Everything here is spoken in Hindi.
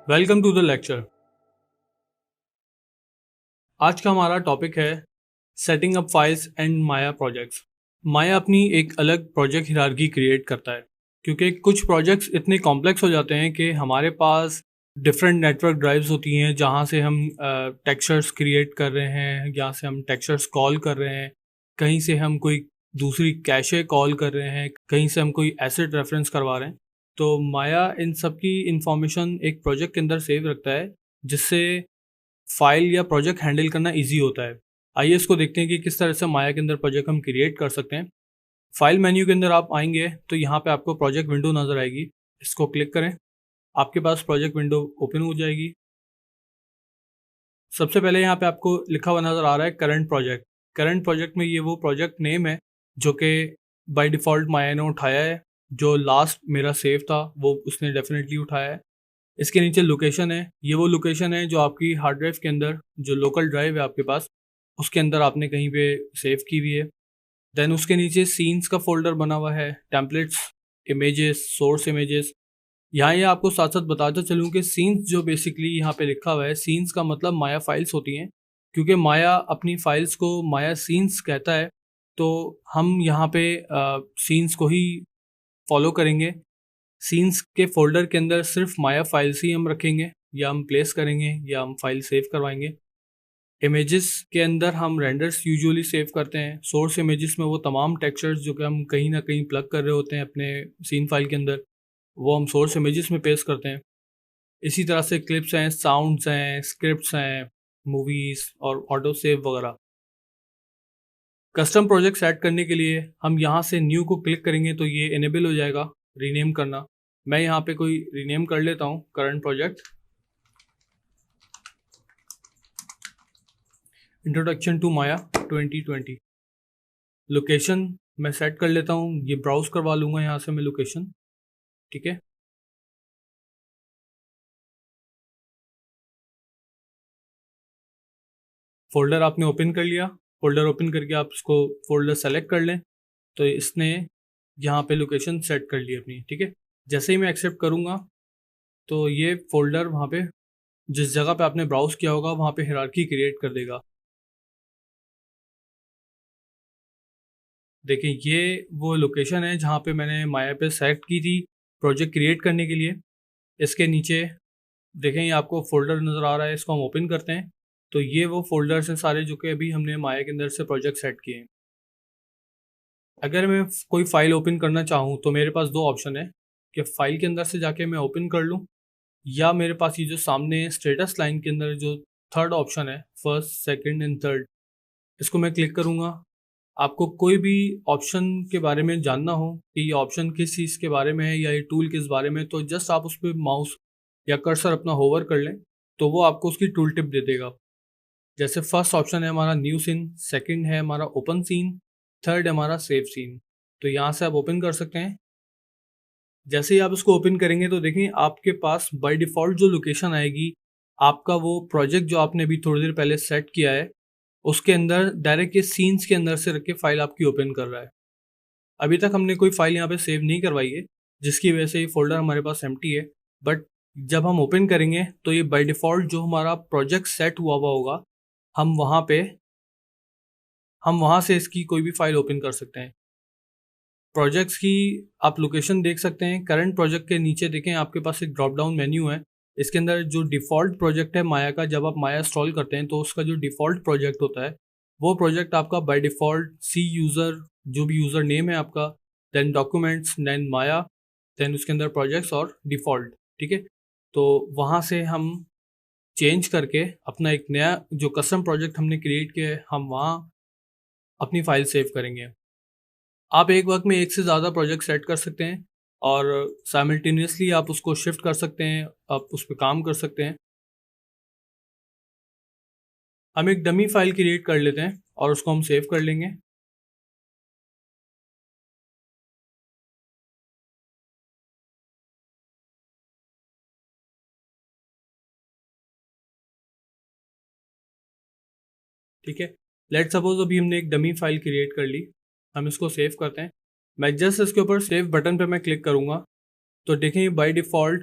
Welcome to the lecture. आज का हमारा टॉपिक है setting up files and Maya projects. Maya अपनी एक अलग प्रोजेक्ट हिरार्की क्रिएट करता है क्योंकि कुछ प्रोजेक्ट्स इतने कॉम्प्लेक्स हो जाते हैं कि हमारे पास डिफरेंट नेटवर्क ड्राइव्स होती हैं जहाँ से हम टेक्सचर्स क्रिएट कर रहे हैं, यहाँ से हम टेक्सचर्स कॉल कर रहे हैं, कहीं से हम कोई दूसरी कैशे कॉल कर रहे हैं, कहीं से हम कोई एसेट रेफरेंस करवा रहे हैं। तो माया इन सब की इंफॉर्मेशन एक प्रोजेक्ट के अंदर सेव रखता है जिससे फाइल या प्रोजेक्ट हैंडल करना इजी होता है। आइए इसको देखते हैं कि किस तरह से माया के अंदर प्रोजेक्ट हम क्रिएट कर सकते हैं। फाइल मेन्यू के अंदर आप आएंगे तो यहाँ पे आपको प्रोजेक्ट विंडो नज़र आएगी, इसको क्लिक करें, आपके पास प्रोजेक्ट विंडो ओपन हो जाएगी। सबसे पहले यहाँ पे आपको लिखा हुआ नज़र आ रहा है करंट प्रोजेक्ट। करंट प्रोजेक्ट में ये वो प्रोजेक्ट नेम है जो कि बाय डिफ़ॉल्ट माया ने उठाया है, जो लास्ट मेरा सेव था वो उसने डेफिनेटली उठाया है। इसके नीचे लोकेशन है, ये वो लोकेशन है जो आपकी हार्ड ड्राइव के अंदर, जो लोकल ड्राइव है आपके पास, उसके अंदर आपने कहीं पे सेव की हुई है। देन उसके नीचे सीन्स का फोल्डर बना हुआ है, टेम्पलेट्स, इमेजेस, सोर्स इमेजेस। यहाँ ये आपको साथ साथ बताता चलूँ कि सीन्स जो बेसिकली यहाँ पे लिखा हुआ है, सीन्स का मतलब माया फाइल्स होती हैं, क्योंकि माया अपनी फाइल्स को माया सीन्स कहता है। तो हम यहाँ पे सीन्स को ही फॉलो करेंगे। सीन्स के फोल्डर के अंदर सिर्फ माया फाइल्स ही हम रखेंगे, या हम प्लेस करेंगे, या हम फाइल सेव करवाएंगे। इमेजेस के अंदर हम रेंडर्स यूजुअली सेव करते हैं। सोर्स इमेजेस में वो तमाम टेक्सचर्स जो कि हम कहीं ना कहीं प्लग कर रहे होते हैं अपने सीन फाइल के अंदर, वो हम सोर्स इमेजेस में पेस्ट करते हैं। इसी तरह से क्लिप्स हैं, साउंड्स हैं, स्क्रिप्ट्स हैं, मूवीज़ और ऑटो सेव वगैरह। कस्टम प्रोजेक्ट सेट करने के लिए हम यहाँ से न्यू को क्लिक करेंगे तो ये इनेबल हो जाएगा रीनेम करना। मैं यहाँ पे कोई रीनेम कर लेता हूँ, current project, introduction to Maya 2020। Location मैं सेट कर लेता हूँ, ये ब्राउज करवा लूँगा यहाँ से मैं लोकेशन, ठीक है। फोल्डर आपने ओपन कर लिया, फोल्डर ओपन करके आप इसको फोल्डर सेलेक्ट कर लें तो इसने यहाँ पे लोकेशन सेट कर ली अपनी, ठीक है। जैसे ही मैं एक्सेप्ट करूँगा तो ये फोल्डर वहाँ पे जिस जगह पे आपने ब्राउज किया होगा वहाँ पे हिरार्की क्रिएट कर देगा। देखिए ये वो लोकेशन है जहाँ पे मैंने माया पे सेलेक्ट की थी प्रोजेक्ट क्रिएट करने के लिए। इसके नीचे देखें ये आपको फोल्डर नज़र आ रहा है, इसको हम ओपन करते हैं तो ये वो फोल्डर्स हैं सारे जो कि अभी हमने माया के अंदर से प्रोजेक्ट सेट किए हैं। अगर मैं कोई फाइल ओपन करना चाहूँ तो मेरे पास दो ऑप्शन है कि फाइल के अंदर से जाके मैं ओपन कर लूँ, या मेरे पास ये जो सामने स्टेटस लाइन के अंदर जो थर्ड ऑप्शन है, फर्स्ट सेकंड एंड थर्ड, इसको मैं क्लिक करूँगा। आपको कोई भी ऑप्शन के बारे में जानना हो कि ये ऑप्शन किस चीज़ के बारे में है या ये टूल किस बारे में, तो जस्ट आप उस पर माउस या कर्सर अपना होवर कर लें तो वो आपको उसकी टूल टिप दे देगा। जैसे फर्स्ट ऑप्शन है हमारा न्यू सीन, सेकंड है हमारा ओपन सीन, थर्ड है हमारा सेव सीन। तो यहाँ से आप ओपन कर सकते हैं। जैसे ही आप इसको ओपन करेंगे तो देखें आपके पास बाय डिफ़ॉल्ट जो लोकेशन आएगी, आपका वो प्रोजेक्ट जो आपने अभी थोड़ी देर पहले सेट किया है उसके अंदर डायरेक्ट ये सीन्स के अंदर से रख के फाइल आपकी ओपन कर रहा है। अभी तक हमने कोई फाइल यहाँ पे सेव नहीं करवाई है जिसकी वजह से ये फोल्डर हमारे पास एम्प्टी है, बट जब हम ओपन करेंगे तो ये बाय डिफ़ॉल्ट जो हमारा प्रोजेक्ट सेट हुआ हुआ होगा, हम वहाँ से इसकी कोई भी फाइल ओपन कर सकते हैं। प्रोजेक्ट्स की आप लोकेशन देख सकते हैं। करंट प्रोजेक्ट के नीचे देखें आपके पास एक ड्रॉप डाउन मेन्यू है, इसके अंदर जो डिफ़ॉल्ट प्रोजेक्ट है माया का, जब आप माया इंस्टॉल करते हैं तो उसका जो डिफ़ॉल्ट प्रोजेक्ट होता है वो प्रोजेक्ट आपका बाय डिफ़ॉल्ट सी यूज़र, जो भी यूज़र नेम है आपका, देन डॉक्यूमेंट्स, देन माया, देन उसके अंदर प्रोजेक्ट्स और डिफ़ॉल्ट, ठीक है। तो वहाँ से हम चेंज करके अपना एक नया जो कस्टम प्रोजेक्ट हमने क्रिएट किया है हम वहाँ अपनी फ़ाइल सेव करेंगे। आप एक वक्त में एक से ज़्यादा प्रोजेक्ट सेट कर सकते हैं और साइमल्टेनियसली आप उसको शिफ्ट कर सकते हैं, आप उस पर काम कर सकते हैं। हम एक डमी फाइल क्रिएट कर लेते हैं और उसको हम सेव कर लेंगे। ठीक है, लेट सपोज अभी हमने एक डमी फाइल क्रिएट कर ली, हम इसको सेव करते हैं। मैं जस्ट इसके ऊपर सेव बटन पे मैं क्लिक करूँगा तो देखें बाय डिफ़ॉल्ट